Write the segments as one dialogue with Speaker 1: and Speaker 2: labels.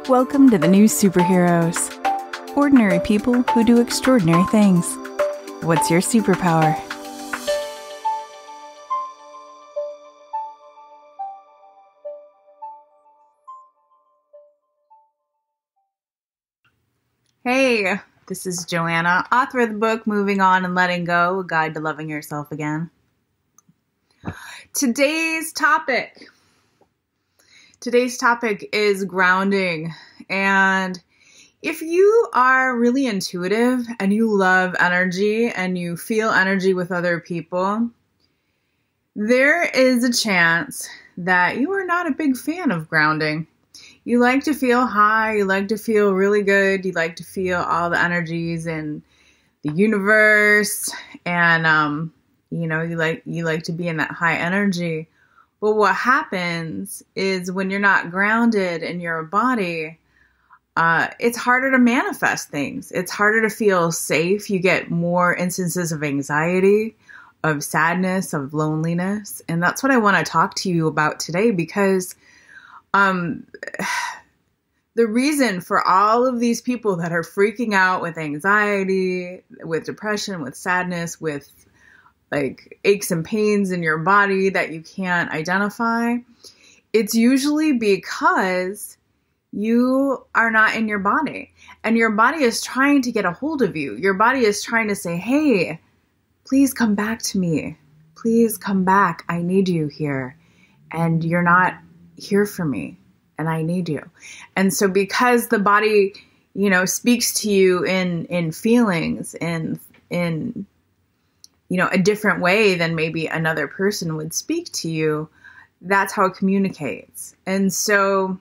Speaker 1: Welcome to the new superheroes. Ordinary people who do extraordinary things. What's your superpower? Hey, this is Joanna, author of the book Moving On and Letting Go, A Guide to Loving Yourself Again. Today's topic is grounding. And if you are really intuitive and you love energy and you feel energy with other people, there is a chance that you are not a big fan of grounding. You like to feel high, you like to feel really good, you like to feel all the energies in the universe, and you like to be in that high energy. But what happens is when you're not grounded in your body, it's harder to manifest things. It's harder to feel safe. You get more instances of anxiety, of sadness, of loneliness. And that's what I want to talk to you about today, because the reason for all of these people that are freaking out with anxiety, with depression, with sadness, with like aches and pains in your body that you can't identify, it's usually because you are not in your body, and your body is trying to get a hold of you. Your body is trying to say, hey, please come back to me. Please come back. I need you here. And you're not here for me, and I need you. And so because the body, speaks to you in feelings, in a different way than maybe another person would speak to you, that's how it communicates. And so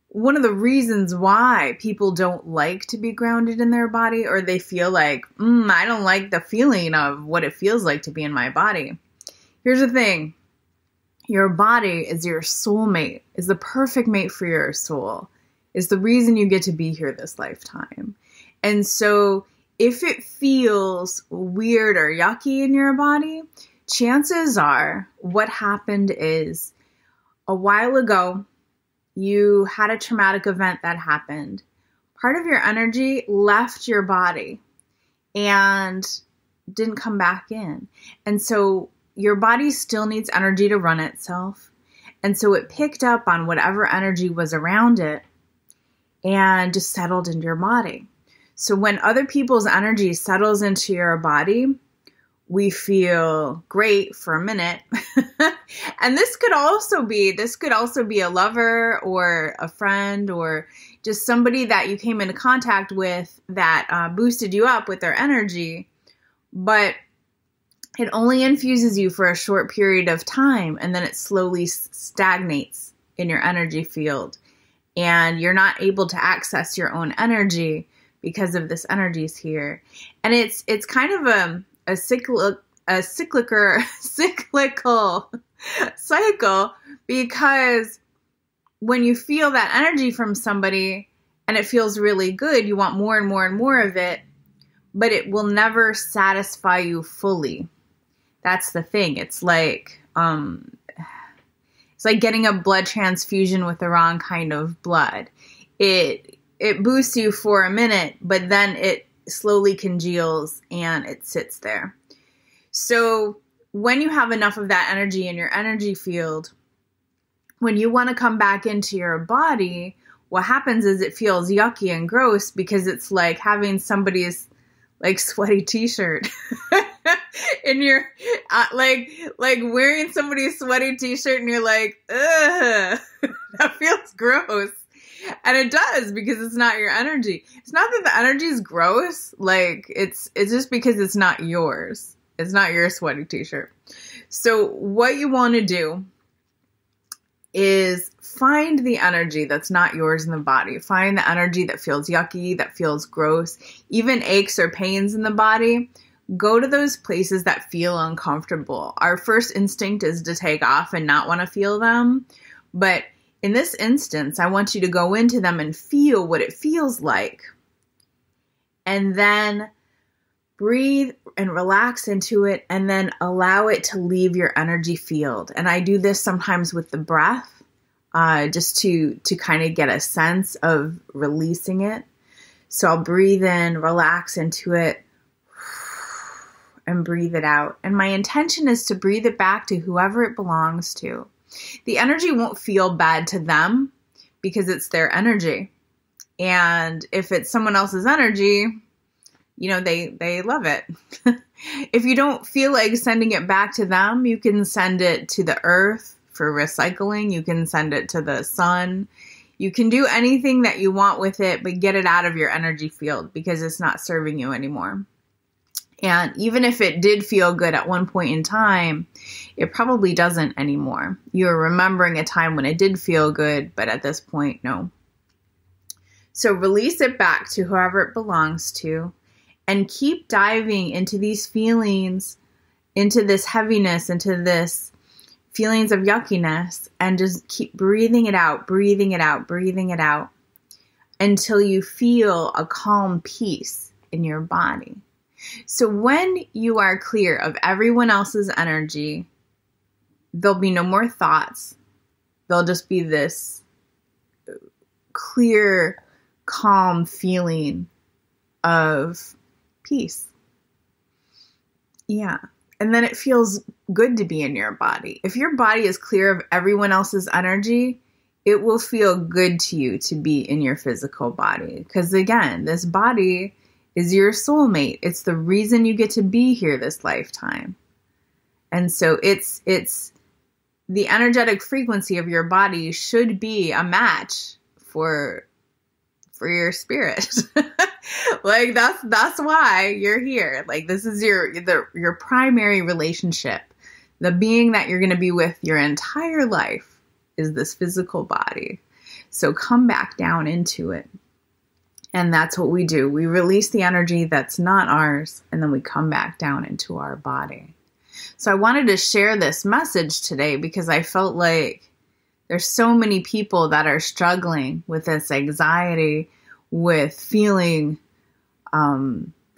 Speaker 1: one of the reasons why people don't like to be grounded in their body, or they feel like, I don't like the feeling of what it feels like to be in my body. Here's the thing. Your body is your soulmate, is the perfect mate for your soul, is the reason you get to be here this lifetime. And so if it feels weird or yucky in your body, chances are what happened is a while ago, you had a traumatic event that happened. Part of your energy left your body and didn't come back in. And so your body still needs energy to run itself. And so it picked up on whatever energy was around it and just settled into your body. So when other people's energy settles into your body, we feel great for a minute. And this could also be a lover or a friend or just somebody that you came into contact with that boosted you up with their energy. But it only infuses you for a short period of time, and then it slowly stagnates in your energy field. And you're not able to access your own energy because of this energy's here. And it's kind of a cyclical cycle, because when you feel that energy from somebody and it feels really good, you want more and more and more of it, but it will never satisfy you fully. That's the thing. It's like getting a blood transfusion with the wrong kind of blood. It boosts you for a minute, but then it slowly congeals and it sits there. So when you have enough of that energy in your energy field, when you want to come back into your body, what happens is it feels yucky and gross, because it's like having somebody's like sweaty t-shirt in your, like wearing somebody's sweaty t-shirt, and you're like, ugh, that feels gross. And it does, because it's not your energy. It's not that the energy is gross. Like it's just because it's not yours. It's not your sweaty t-shirt. So what you want to do is find the energy that's not yours in the body. Find the energy that feels yucky, that feels gross, even aches or pains in the body. Go to those places that feel uncomfortable. Our first instinct is to take off and not want to feel them. But in this instance, I want you to go into them and feel what it feels like. And then breathe and relax into it, and then allow it to leave your energy field. And I do this sometimes with the breath. just to kind of get a sense of releasing it. So I'll breathe in, relax into it, and breathe it out. And my intention is to breathe it back to whoever it belongs to. The energy won't feel bad to them because it's their energy. And if it's someone else's energy, they love it. If you don't feel like sending it back to them, you can send it to the earth for recycling. You can send it to the sun. You can do anything that you want with it, but get it out of your energy field because it's not serving you anymore. And even if it did feel good at one point in time, it probably doesn't anymore. You're remembering a time when it did feel good, but at this point, no. So release it back to whoever it belongs to and keep diving into these feelings, into this heaviness, into this feelings of yuckiness, and just keep breathing it out, breathing it out, breathing it out until you feel a calm peace in your body. So when you are clear of everyone else's energy, there'll be no more thoughts. There'll just be this clear, calm feeling of peace. Yeah. And then it feels good to be in your body. If your body is clear of everyone else's energy, it will feel good to you to be in your physical body. Because again, this body is your soulmate. It's the reason you get to be here this lifetime. And so it's the energetic frequency of your body should be a match for your spirit. Like that's why you're here. Like this is your primary relationship. The being that you're going to be with your entire life is this physical body. So come back down into it. And that's what we do. We release the energy that's not ours, and then we come back down into our body. So I wanted to share this message today because I felt like there's so many people that are struggling with this anxiety, with feeling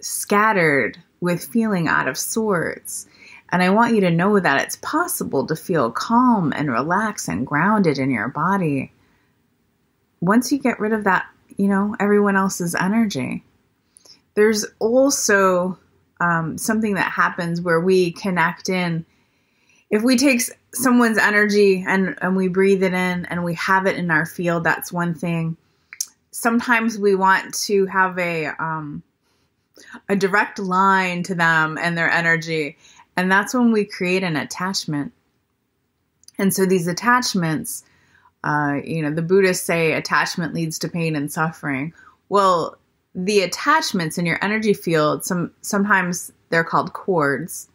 Speaker 1: scattered, with feeling out of sorts. And I want you to know that it's possible to feel calm and relaxed and grounded in your body once you get rid of that, everyone else's energy. There's also something that happens where we connect in. If we take someone's energy and we breathe it in and we have it in our field, that's one thing. Sometimes we want to have a direct line to them and their energy. And that's when we create an attachment. And so these attachments, the Buddhists say attachment leads to pain and suffering. Well, the attachments in your energy field, sometimes they're called cords.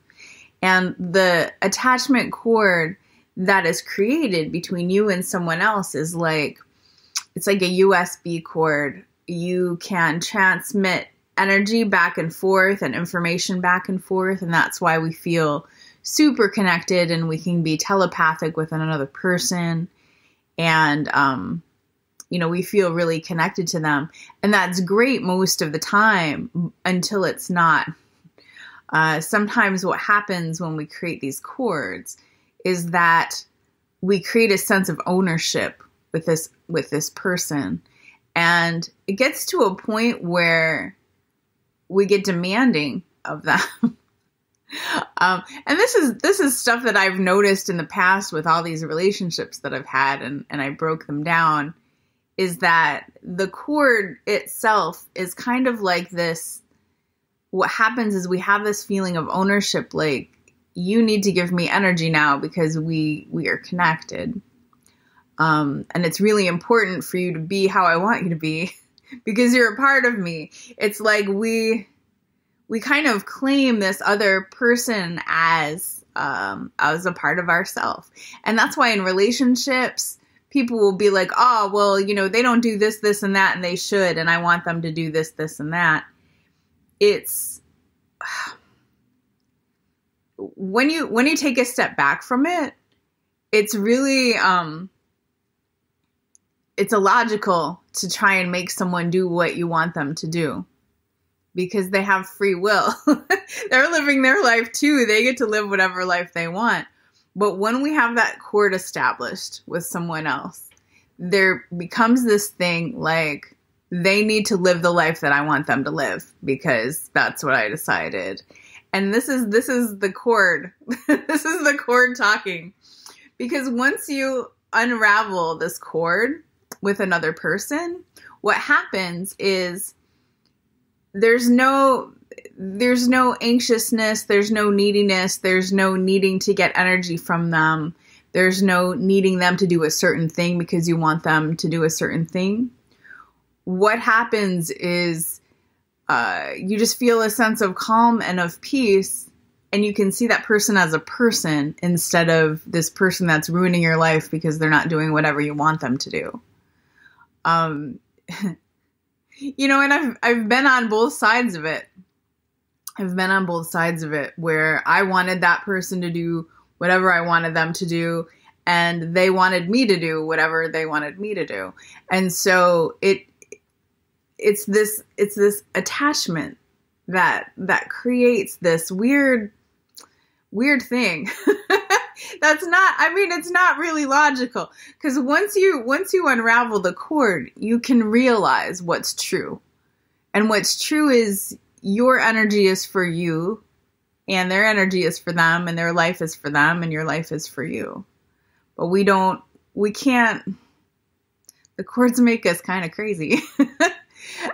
Speaker 1: And the attachment cord that is created between you and someone else is it's like a USB cord. You can transmit energy back and forth and information back and forth. And that's why we feel super connected and we can be telepathic with another person. And, we feel really connected to them. And that's great most of the time until it's not. Sometimes what happens when we create these cords is that we create a sense of ownership with this person. And it gets to a point where we get demanding of them. And this is stuff that I've noticed in the past with all these relationships that I've had and I broke them down, is that the cord itself is kind of like this. What happens is we have this feeling of ownership, like you need to give me energy now because we are connected. And it's really important for you to be how I want you to be because you're a part of me. It's like we kind of claim this other person as a part of ourselves. And that's why in relationships, people will be like, oh, well, they don't do this, this, and that, and they should, and I want them to do this, this, and that. It's when you take a step back from it, it's really it's illogical to try and make someone do what you want them to do because they have free will. They're living their life too. They get to live whatever life they want. But when we have that cord established with someone else, there becomes this thing like they need to live the life that I want them to live because that's what I decided. And this is the cord. This is the cord talking. Because once you unravel this cord with another person, what happens is there's no anxiousness, there's no neediness, there's no needing to get energy from them. There's no needing them to do a certain thing because you want them to do a certain thing. What happens is you just feel a sense of calm and of peace, and you can see that person as a person instead of this person that's ruining your life because they're not doing whatever you want them to do. And I've been on both sides of it. I've been on both sides of it where I wanted that person to do whatever I wanted them to do, and they wanted me to do whatever they wanted me to do. And so it's this attachment that creates this weird thing. It's not really logical, because once you unravel the cord, you can realize what's true. And what's true is your energy is for you, and their energy is for them, and their life is for them, and your life is for you. But we can't, the cords make us kind of crazy.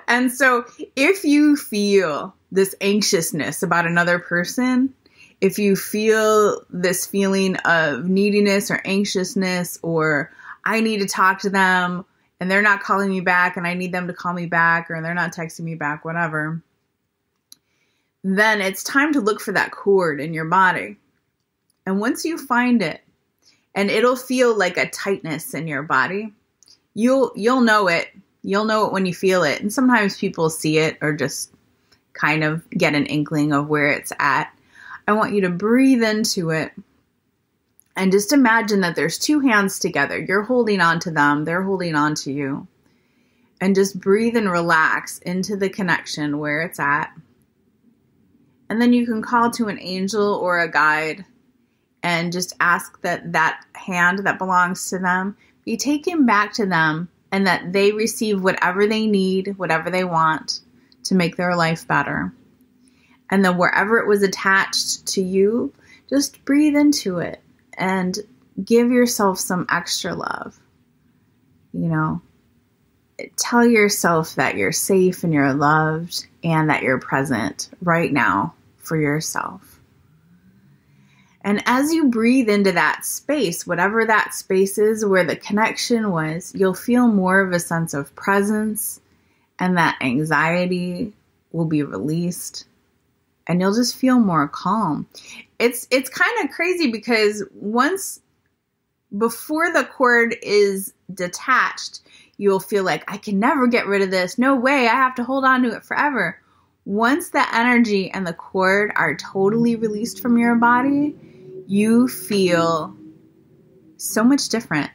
Speaker 1: And so if you feel this anxiousness about another person, if you feel this feeling of neediness or anxiousness, or I need to talk to them and they're not calling me back and I need them to call me back, or they're not texting me back, whatever, then it's time to look for that cord in your body. And once you find it, and it'll feel like a tightness in your body, you'll know it. You'll know it when you feel it. And sometimes people see it or just kind of get an inkling of where it's at. I want you to breathe into it and just imagine that there's two hands together. You're holding on to them. They're holding on to you. And just breathe and relax into the connection where it's at. And then you can call to an angel or a guide and just ask that hand that belongs to them be taken back to them, and that they receive whatever they need, whatever they want to make their life better. And then wherever it was attached to you, just breathe into it and give yourself some extra love. Tell yourself that you're safe and you're loved and that you're present right now for yourself. And as you breathe into that space, whatever that space is where the connection was, you'll feel more of a sense of presence, and that anxiety will be released, and you'll just feel more calm. It's kind of crazy because before the cord is detached, you'll feel like, I can never get rid of this. No way, I have to hold on to it forever. Once the energy and the cord are totally released from your body, you feel so much different.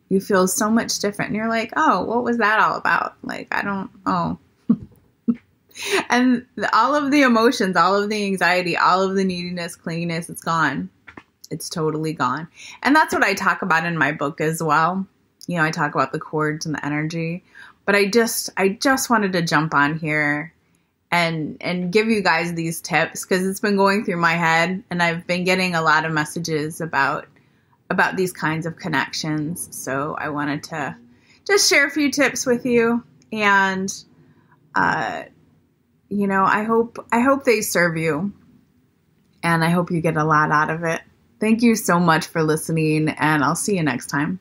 Speaker 1: You feel so much different. And you're like, oh, what was that all about? Like, And all of the emotions, all of the anxiety, all of the neediness, clinginess, it's gone. It's totally gone. And that's what I talk about in my book as well. I talk about the cords and the energy. But I just wanted to jump on here and give you guys these tips, because it's been going through my head, and I've been getting a lot of messages about these kinds of connections. So I wanted to just share a few tips with you, and I hope they serve you, and I hope you get a lot out of it. Thank you so much for listening, and I'll see you next time.